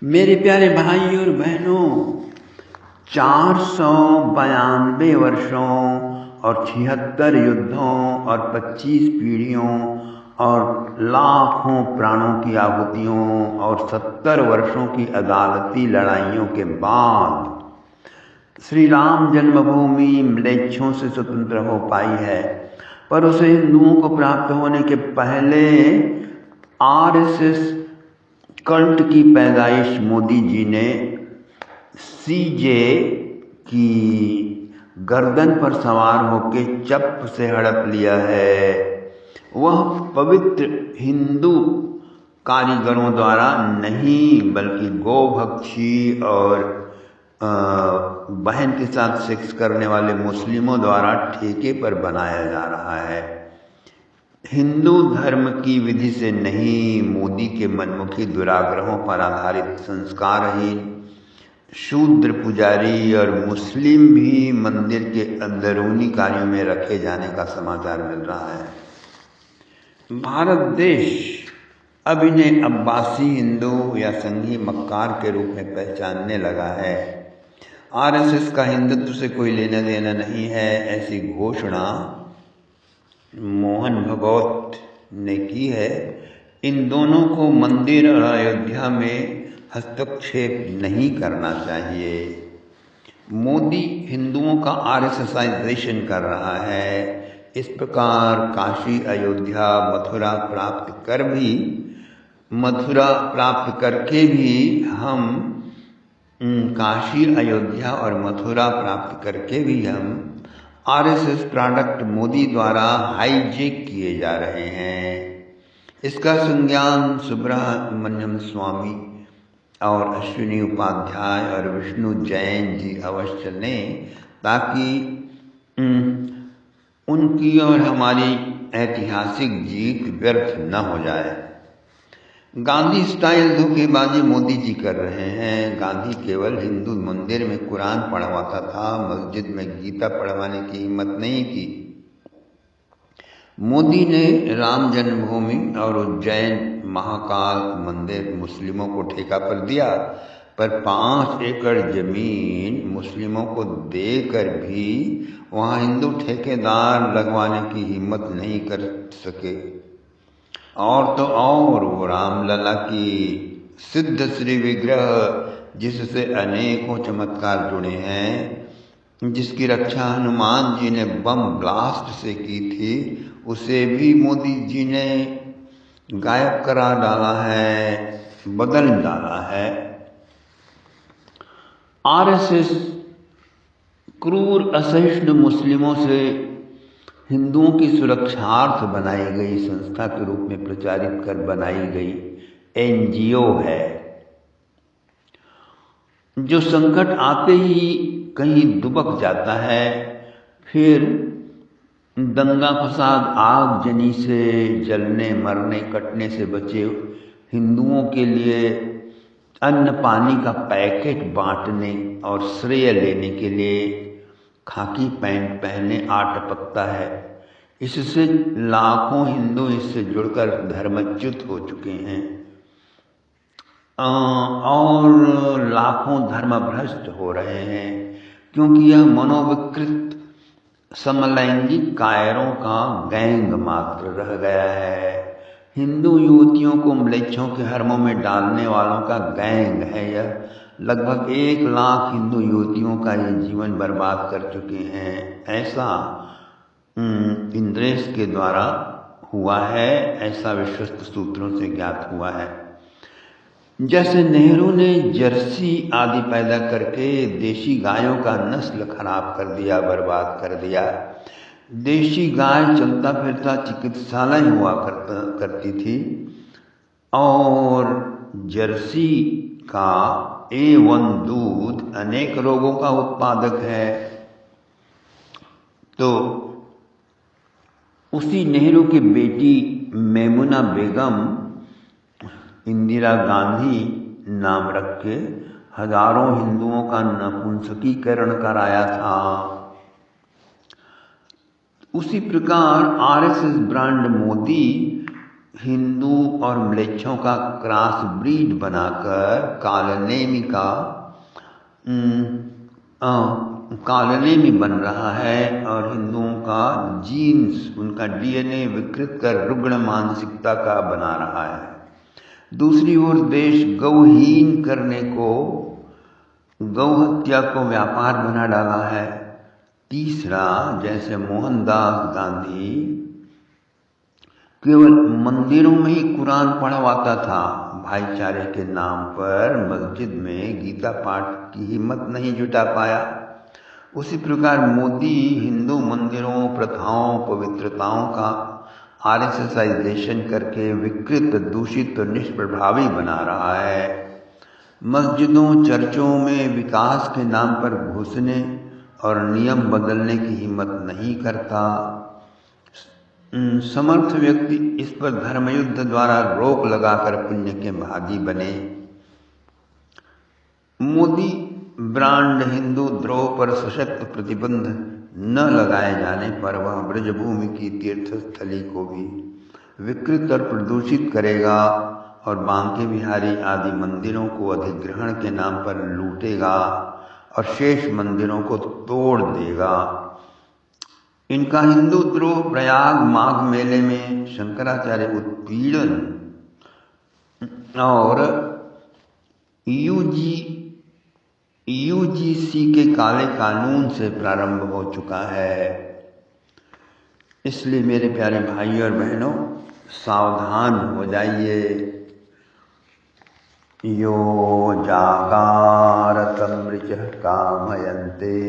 मेरे प्यारे भाई और बहनों, 492 वर्षों और 76 युद्धों और 25 पीढ़ियों और लाखों प्राणों की आहुतियों और 70 वर्षों की अदालती लड़ाइयों के बाद श्री राम जन्मभूमि म्लेच्छों से स्वतंत्र हो पाई है। पर उसे हिंदुओं को प्राप्त होने के पहले आरएसएस कल्ट की पैदाइश मोदी जी ने सीजे की गर्दन पर सवार होकर चप से हड़प लिया है। वह पवित्र हिंदू कारीगरों द्वारा नहीं बल्कि गोभक्षी और बहन के साथ सेक्स करने वाले मुस्लिमों द्वारा ठेके पर बनाया जा रहा है। हिंदू धर्म की विधि से नहीं, मोदी के मनमुखी दुराग्रहों पर आधारित संस्कारहीन शूद्र पुजारी और मुस्लिम भी मंदिर के अंदरूनी कार्यों में रखे जाने का समाचार मिल रहा है। भारत देश अब इन्हें अब्बासी हिंदू या संघी मक्कार के रूप में पहचानने लगा है। आरएसएस का हिंदुत्व से कोई लेना देना नहीं है, ऐसी घोषणा मोहन भागवत ने की है। इन दोनों को मंदिर और अयोध्या में हस्तक्षेप नहीं करना चाहिए। मोदी हिंदुओं का आरएसएसाइजेशन कर रहा है। इस प्रकार काशी, अयोध्या, मथुरा प्राप्त करके भी हम काशी, अयोध्या और मथुरा प्राप्त करके भी हम आरएसएस प्रोडक्ट मोदी द्वारा हाईजेक किए जा रहे हैं। इसका संज्ञान सुब्रमण्यम स्वामी और अश्विनी उपाध्याय और विष्णु जैन जी अवश्य लें, ताकि उनकी और हमारी ऐतिहासिक जीत व्यर्थ न हो जाए। गांधी स्टाइल धोखेबाजी मोदी जी कर रहे हैं। गांधी केवल हिंदू मंदिर में कुरान पढ़वाता था, मस्जिद में गीता पढ़वाने की हिम्मत नहीं की। मोदी ने राम जन्मभूमि और उज्जैन महाकाल मंदिर मुस्लिमों को ठेका पर दिया, पर 5 एकड़ जमीन मुस्लिमों को देकर भी वहां हिंदू ठेकेदार लगवाने की हिम्मत नहीं कर सके। और तो और वो रामलला की सिद्ध श्री विग्रह, जिससे अनेकों चमत्कार जुड़े हैं, जिसकी रक्षा हनुमान जी ने बम ब्लास्ट से की थी, उसे भी मोदी जी ने गायब करा डाला है, बदल डाला है। आरएसएस क्रूर असहिष्णु मुस्लिमों से हिंदुओं की सुरक्षार्थ बनाई गई संस्था के रूप में प्रचारित कर बनाई गई एनजीओ है, जो संकट आते ही कहीं दुबक जाता है, फिर दंगा फसाद आगजनी से जलने मरने कटने से बचे हिंदुओं के लिए अन्न पानी का पैकेट बांटने और श्रेय लेने के लिए खाकी पैंट पहने आ टपकता है। इससे लाखों हिंदू इससे जुड़कर धर्मच्युत हो चुके हैं और लाखों धर्मभ्रष्ट हो रहे हैं, क्योंकि यह मनोविकृत समलैंगिक कायरों का गैंग मात्र रह गया है। हिंदू युवतियों को म्लेच्छों के हरमों में डालने वालों का गैंग है यह। लगभग 1 लाख हिंदू युवतियों का ये जीवन बर्बाद कर चुके हैं। ऐसा इंद्रेश के द्वारा हुआ है, ऐसा विश्वस्त सूत्रों से ज्ञात हुआ है। जैसे नेहरू ने जर्सी आदि पैदा करके देशी गायों का नस्ल खराब कर दिया, बर्बाद कर दिया। देशी गाय चलता फिरता चिकित्सालय हुआ करती थी और जर्सी का A1 दूध अनेक रोगों का उत्पादक है। तो उसी नेहरू की बेटी मेमुना बेगम इंदिरा गांधी नाम रख के हजारों हिंदुओं का नपुंसकीकरण कराया था। उसी प्रकार आरएसएस ब्रांड मोदी हिंदू और म्लेच्छों का क्रॉस ब्रीड बनाकर कॉलोनी बन रहा है और हिंदुओं का जीन्स, उनका डीएनए विकृत कर रुग्ण मानसिकता का बना रहा है। दूसरी ओर देश गौहीन करने को, गौ हत्या को व्यापार बना डाला है। तीसरा, जैसे मोहनदास गांधी केवल मंदिरों में ही कुरान पढ़वाता था, भाईचारे के नाम पर मस्जिद में गीता पाठ की हिम्मत नहीं जुटा पाया, उसी प्रकार मोदी हिंदू मंदिरों, प्रथाओं, पवित्रताओं का आरएसएसाइजेशन करके विकृत, दूषित और निष्प्रभावी बना रहा है। मस्जिदों, चर्चों में विकास के नाम पर घुसने और नियम बदलने की हिम्मत नहीं करता। समर्थ व्यक्ति इस पर धर्मयुद्ध द्वारा रोक लगाकर पुण्य के भागी बने। मोदी ब्रांड हिंदू द्रोह पर सशक्त प्रतिबंध न लगाए जाने पर वह ब्रजभूमि की तीर्थस्थली को भी विकृत और प्रदूषित करेगा और बांके बिहारी आदि मंदिरों को अधिग्रहण के नाम पर लूटेगा और शेष मंदिरों को तोड़ देगा। इनका हिंदू द्रोह प्रयाग माघ मेले में शंकराचार्य उत्पीड़न और यूजीसी के काले कानून से प्रारंभ हो चुका है। इसलिए मेरे प्यारे भाई और बहनों, सावधान हो जाइए। यो जागारतमृचः कामयन्ते,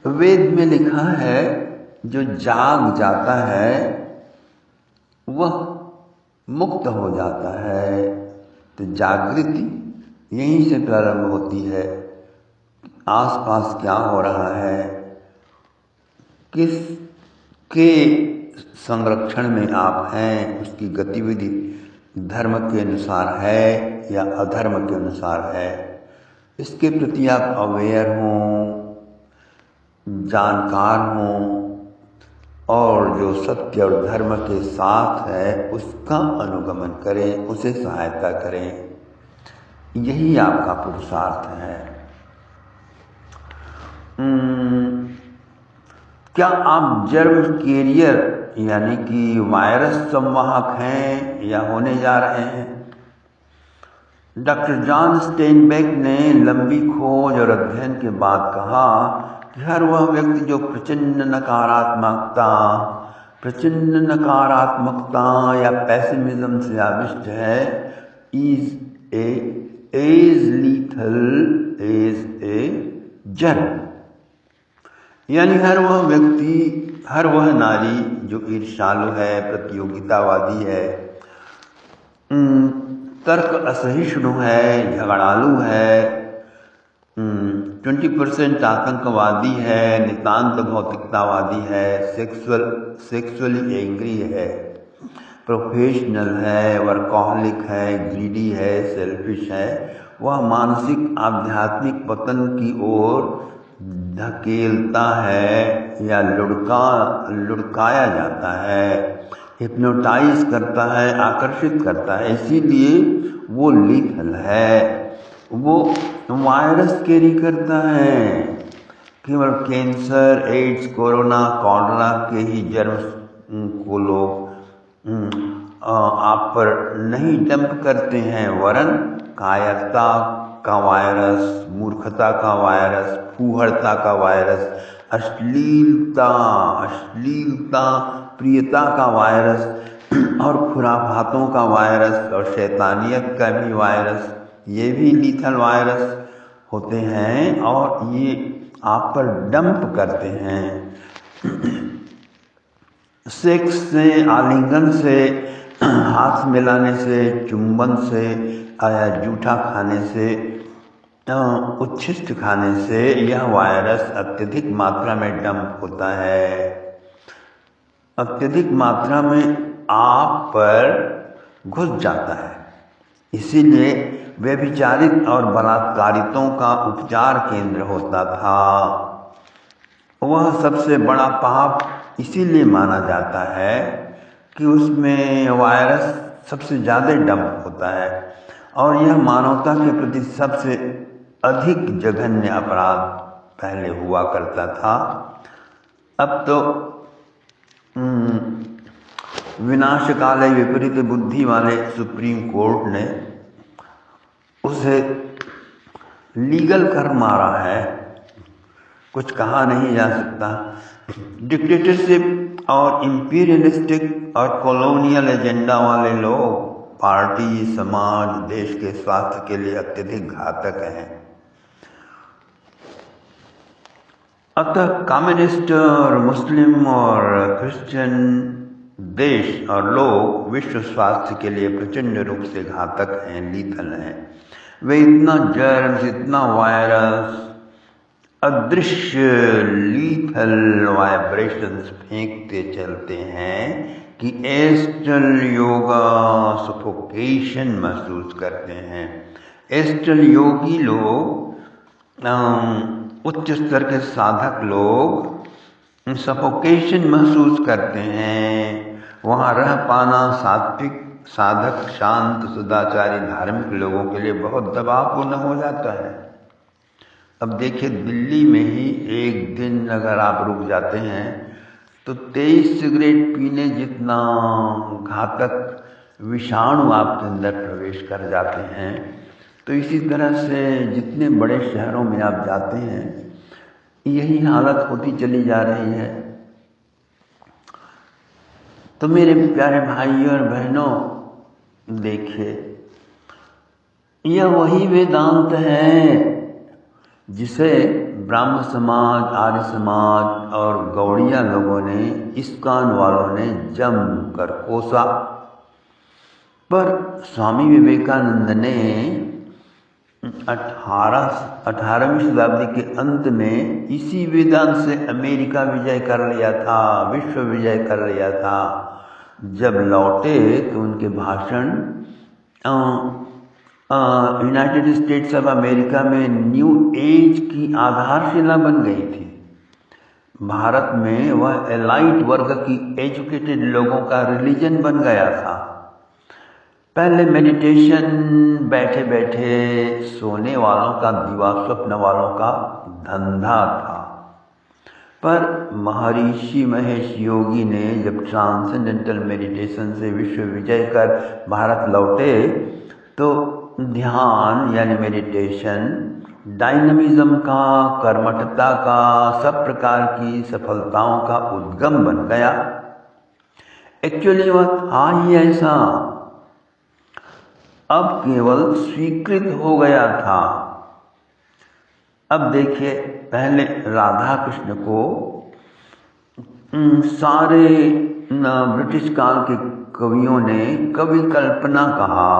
वेद में लिखा है जो जाग जाता है वह मुक्त हो जाता है। तो जागृति यहीं से प्रारंभ होती है। आसपास क्या हो रहा है, किसके संरक्षण में आप हैं, उसकी गतिविधि धर्म के अनुसार है या अधर्म के अनुसार है, इसके प्रति आप अवेयर हों, जानकार हों और जो सत्य और धर्म के साथ है उसका अनुगमन करें, उसे सहायता करें। यही आपका पुरुषार्थ है। क्या आप जर्म कैरियर यानी कि वायरस संवाहक हैं या होने जा रहे हैं? डॉक्टर जॉन स्टेनबेक ने लंबी खोज और अध्ययन के बाद कहा कि हर वह व्यक्ति जो प्रचंड नकारात्मकता या पेसिमिज्म से आविष्ट है is lethal as a germ। यानी हर वह व्यक्ति, हर वह नारी जो ईर्ष्यालु है, प्रतियोगितावादी है, तर्क असहिष्णु है, झगड़ालू है, 20% आतंकवादी है, नितांत भौतिकतावादी है, सेक्सुअली एंग्री है, प्रोफेशनल है, वर्कहॉलिक है, ग्रीडी है, सेल्फिश है, वह मानसिक आध्यात्मिक पतन की ओर धकेलता है या लुढ़काया जाता है, हिप्नोटाइज करता है, आकर्षित करता है। इसीलिए वो लीथल है, वो वायरस कैरी करता है। केवल कैंसर, एड्स, कोरोना, कॉलरा के ही जर्म को लोग आप पर नहीं डंप करते हैं, वरन कायरता का वायरस, मूर्खता का वायरस, फूहड़ता का वायरस, अश्लीलता, प्रियता का वायरस और खुराफातों का वायरस और शैतानियत का भी वायरस, ये भी लीथल वायरस होते हैं और ये आप पर डंप करते हैं। सेक्स से, आलिंगन से, हाथ मिलाने से, चुंबन से या जूठा खाने से, उच्छिष्ट खाने से यह वायरस अत्यधिक मात्रा में डंप होता है। अत्यधिक मात्रा में आप पर घुस जाता है। इसीलिए व्यभिचारित और बलात्कारितों का उपचार केंद्र होता था। वह सबसे बड़ा पाप इसीलिए माना जाता है कि उसमें वायरस सबसे ज़्यादा डंप होता है और यह मानवता के प्रति सबसे अधिक जघन्य अपराध पहले हुआ करता था। अब तो विनाशकाले विपरीत बुद्धि वाले सुप्रीम कोर्ट ने उसे लीगल कर मारा है, कुछ कहा नहीं जा सकता। डिक्टेटरशिप और इंपीरियलिस्टिक और कॉलोनियल एजेंडा वाले लोग पार्टी, समाज, देश के स्वास्थ्य के लिए अत्यधिक घातक हैं। अतः कम्युनिस्ट और मुस्लिम और क्रिश्चियन देश और लोग विश्व स्वास्थ्य के लिए प्रचंड रूप से घातक हैं, लीथल हैं। वे इतना जर्म्स, इतना वायरस, अदृश्य लीथल वाइब्रेशंस फेंकते चलते हैं कि एस्ट्रल योगा सफोकेशन महसूस करते हैं। एस्ट्रल योगी लोग, उच्च स्तर के साधक लोग सफोकेशन महसूस करते हैं। वहाँ रह पाना सात्विक, साधक, शांत, सदाचारी, धार्मिक लोगों के लिए बहुत दबावपूर्ण हो जाता है। अब देखिए, दिल्ली में ही एक दिन अगर आप रुक जाते हैं तो 23 सिगरेट पीने जितना घातक विषाणु आपके अंदर प्रवेश कर जाते हैं। तो इसी तरह से जितने बड़े शहरों में आप जाते हैं यही हालत होती चली जा रही है। तो मेरे प्यारे भाइयों और बहनों, देखिए, यह वही वेदांत है जिसे ब्राह्म समाज, आर्य समाज और गौड़िया लोगों ने, इस्कॉन वालों ने जम कर कोसा। पर स्वामी विवेकानंद ने 18वीं शताब्दी के अंत में इसी वेदांत से अमेरिका विजय कर लिया था, विश्व विजय कर लिया था। जब लौटे तो उनके भाषण यूनाइटेड स्टेट्स ऑफ अमेरिका में न्यू एज की आधारशिला बन गई थी। भारत में वह एलाइट वर्ग की एजुकेटेड लोगों का रिलीजन बन गया था। पहले मेडिटेशन बैठे बैठे सोने वालों का, दिवा स्वप्न वालों का धंधा था। पर महर्षि महेश योगी ने जब ट्रांसेंडेंटल मेडिटेशन से विश्व विजय कर भारत लौटे तो ध्यान यानी मेडिटेशन, डायनामिज्म का, कर्मठता का, सब प्रकार की सफलताओं का उद्गम बन गया। एक्चुअली वह था ही ऐसा, अब केवल स्वीकृत हो गया था। अब देखिए, पहले राधा कृष्ण को सारे ब्रिटिश काल के कवियों ने कवि कल्पना कहा,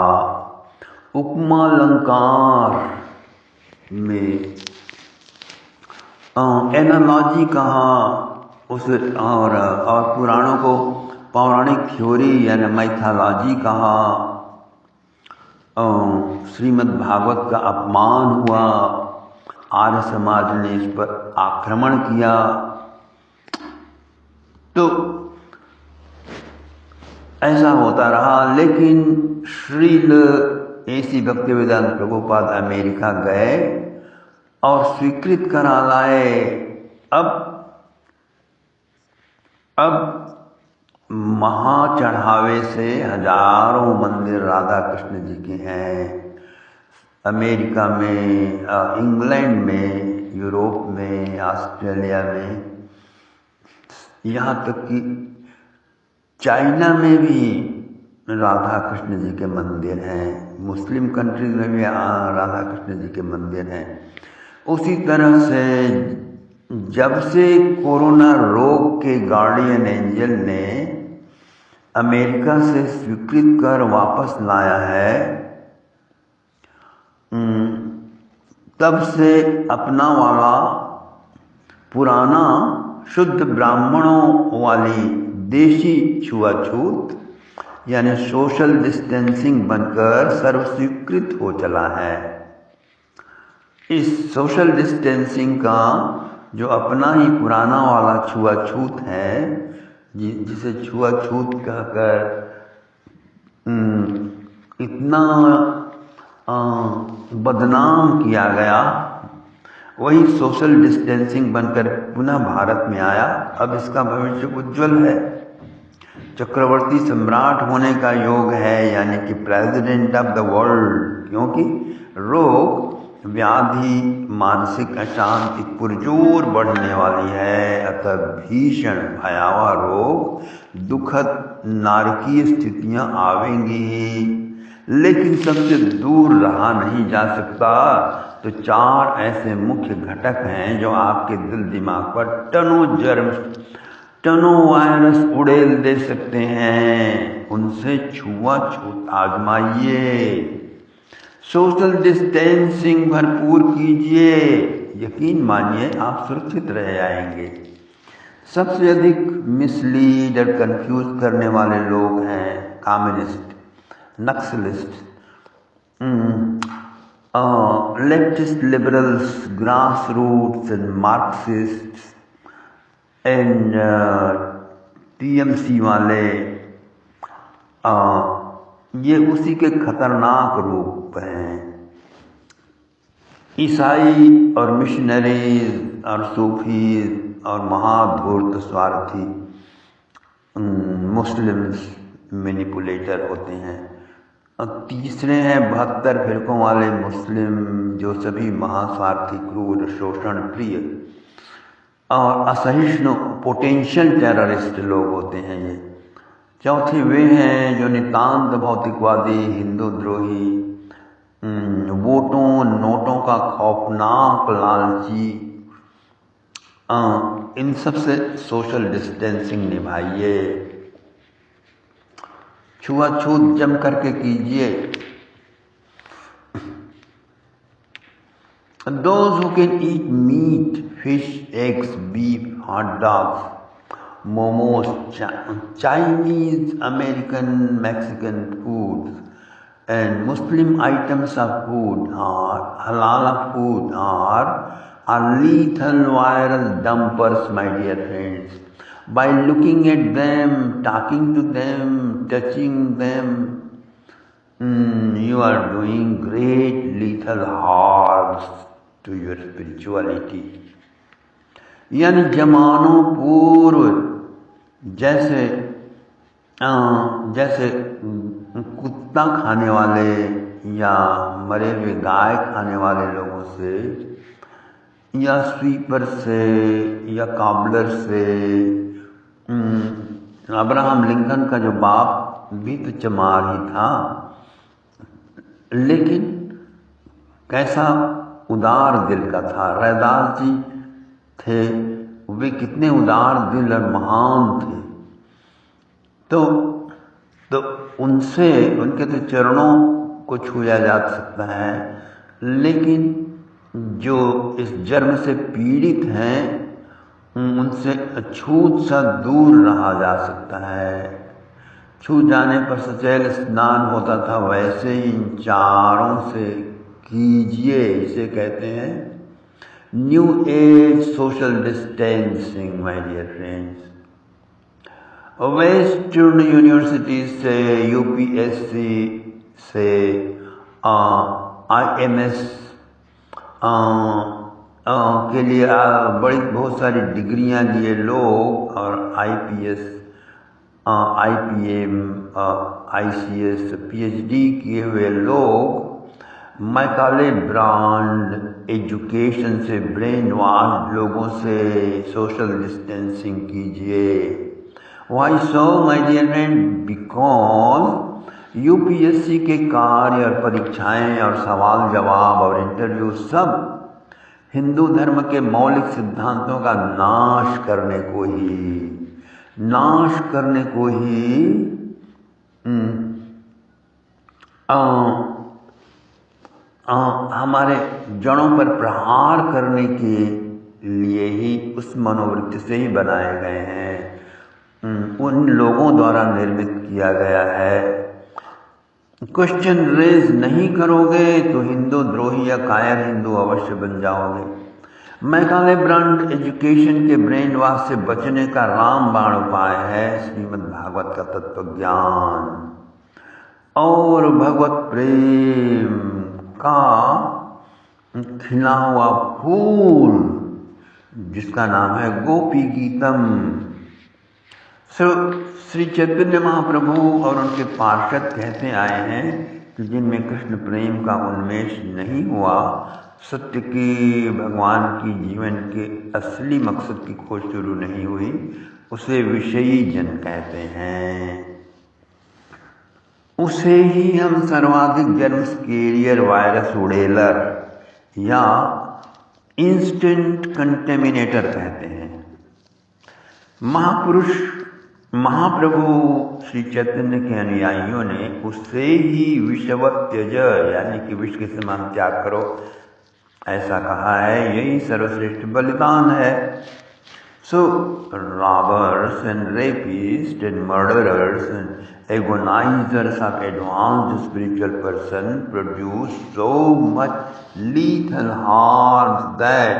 उपमालंकार में एनालॉजी कहा, उस और पुराणों को पौराणिक थ्योरी यानी माइथोलॉजी कहा। श्रीमद् भागवत का अपमान हुआ, आर्य समाज ने इस पर आक्रमण किया। तो ऐसा होता रहा, लेकिन श्रील ऐसी भक्तिवेदांत प्रभुपाद अमेरिका गए और स्वीकृत करा लाए। अब महा चढ़ावे से हजारों मंदिर राधा कृष्ण जी के हैं। अमेरिका में, इंग्लैंड में, यूरोप में, ऑस्ट्रेलिया में, यहाँ तक कि चाइना में भी राधा कृष्ण जी के मंदिर हैं। मुस्लिम कंट्रीज में भी राधा कृष्ण जी के मंदिर हैं। उसी तरह से जब से कोरोना रोग के गार्डियन एंजल ने अमेरिका से स्वीकृत कर वापस लाया है, तब से अपना वाला पुराना शुद्ध ब्राह्मणों वाली देशी छुआछूत यानी सोशल डिस्टेंसिंग बनकर सर्वस्वीकृत हो चला है। इस सोशल डिस्टेंसिंग का जो अपना ही पुराना वाला छुआछूत है, जिसे छुआछूत कहकर इतना बदनाम किया गया, वही सोशल डिस्टेंसिंग बनकर पुनः भारत में आया। अब इसका भविष्य उज्जवल है। चक्रवर्ती सम्राट होने का योग है, यानी कि प्रेसिडेंट ऑफ द वर्ल्ड, क्योंकि रोग व्याधि मानसिक अशांति पुरजोर बढ़ने वाली है। अतः भीषण भयावह रोग दुखद नारकीय स्थितियां आवेंगी, लेकिन सबसे दूर रहा नहीं जा सकता। तो 4 ऐसे मुख्य घटक हैं जो आपके दिल दिमाग पर टनों वायरस उड़ेल दे सकते हैं। उनसे छुआछूत आजमाइए, सोशल डिस्टेंसिंग भरपूर कीजिए, यकीन मानिए आप सुरक्षित रह जाएंगे। सबसे अधिक मिसलीड और कंफ्यूज करने वाले लोग हैं communist, naxalist, leftist, liberals, grass roots and marxist and TMC वाले। ये उसी के खतरनाक रूप हैं। ईसाई और मिशनरीज और सूफीज और महाधूर्त स्वार्थी मुस्लिम्स मैनिपुलेटर होते हैं। और तीसरे हैं 72 फिरकों वाले मुस्लिम, जो सभी महास्वार्थी, क्रूर, शोषण प्रिय और असहिष्णु पोटेंशियल टेररिस्ट लोग होते हैं ये। चौथे वे हैं जो नितांत भौतिकवादी, हिंदू द्रोही, वोटों नोटों का खौफनाक लालची। इन सब से सोशल डिस्टेंसिंग निभाइए, छुआछूत जम करके कीजिए। Those who can eat meat, fish, eggs, beef, hot dogs, momos, Chinese, American, Mexican foods and Muslim items of food or halal food are lethal viral dumpers, my dear friends. By looking at them, talking to them, touching them, you are doing great lethal harms to your spirituality. यानी जमानों पूर्व जैसे कुत्ता खाने वाले या मरे हुए गाय खाने वाले लोगों से या स्वीपर से या काबलर से, अब्राहम लिंकन का जो बाप भी तो चमार ही था, लेकिन कैसा उदार दिल का था। रैदास जी थे, वे कितने उदार दिल और महान थे। तो उनसे, उनके तो चरणों को छुआ जा सकता है, लेकिन जो इस जन्म से पीड़ित हैं उनसे अछूत सा दूर रहा जा सकता है। छू जाने पर सचैल स्नान होता था, वैसे ही इन चारों से कीजिए। इसे कहते हैं new age social distancing, my dear friends. Western university से, यूपीएससी से, आईएमएस के लिए बहुत सारी डिग्रियां लिए लोग, और आईपीएस, आईपीएम, आईसीएस, पीएचडी किए हुए लोग मैकाले ब्रांड एजुकेशन से ब्रेन वॉश लोगों से सोशल डिस्टेंसिंग कीजिए। Why so my dear friend? Because UPSC के कार्य और परीक्षाएं और सवाल जवाब और इंटरव्यू सब हिंदू धर्म के मौलिक सिद्धांतों का नाश करने को ही हमारे जड़ों पर प्रहार करने के लिए ही, उस मनोवृत्ति से ही बनाए गए हैं, उन लोगों द्वारा निर्मित किया गया है। क्वेश्चन रेज नहीं करोगे तो हिंदू द्रोही या कायर हिंदू अवश्य बन जाओगे। मैकाले ब्रांड एजुकेशन के ब्रेन वॉश से बचने का रामबाण उपाय है श्रीमद् भागवत का तत्व ज्ञान और भगवत प्रेम का खिला हुआ फूल जिसका नाम है गोपी गीतम। श्री चैतन्य महाप्रभु और उनके पार्षद कहते आए हैं कि जिनमें कृष्ण प्रेम का उन्मेष नहीं हुआ, सत्य के भगवान की जीवन के असली मकसद की खोज शुरू नहीं हुई, उसे विषयी जन कहते हैं। उसे ही हम सर्वाधिक जर्म्स कैरियर वायरस उड़ेलर या इंस्टेंट कंटेमिनेटर कहते हैं। महाप्रभु श्री चैतन्य के अनुयायियों ने उससे ही विषवत्यज यानी कि विष के समान त्याग करो ऐसा कहा है। यही सर्वश्रेष्ठ बलिदान है। So robbers and rapists and murderers and agonizers of advanced spiritual person produce so much lethal harms that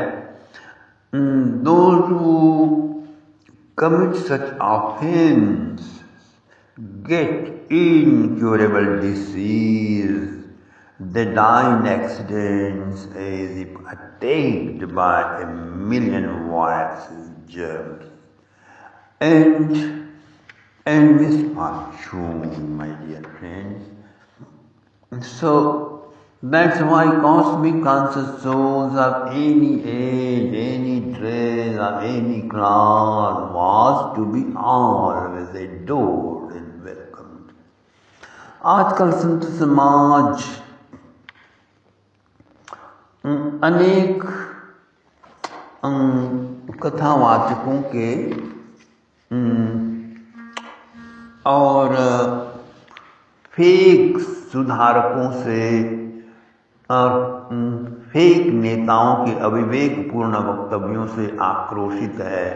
those who commit such offense get incurable disease. They die in accidents as if attacked by a million viruses, germs, and misfortune, my dear friends. So that's why cosmic conscious souls of any age, any dress, or any class was to be always adored and welcomed. आजकल संत समाज अनेक कथावाचकों के और fake सुधारकों से और fake नेताओं के अविवेकपूर्ण वक्तव्यों से आक्रोशित है।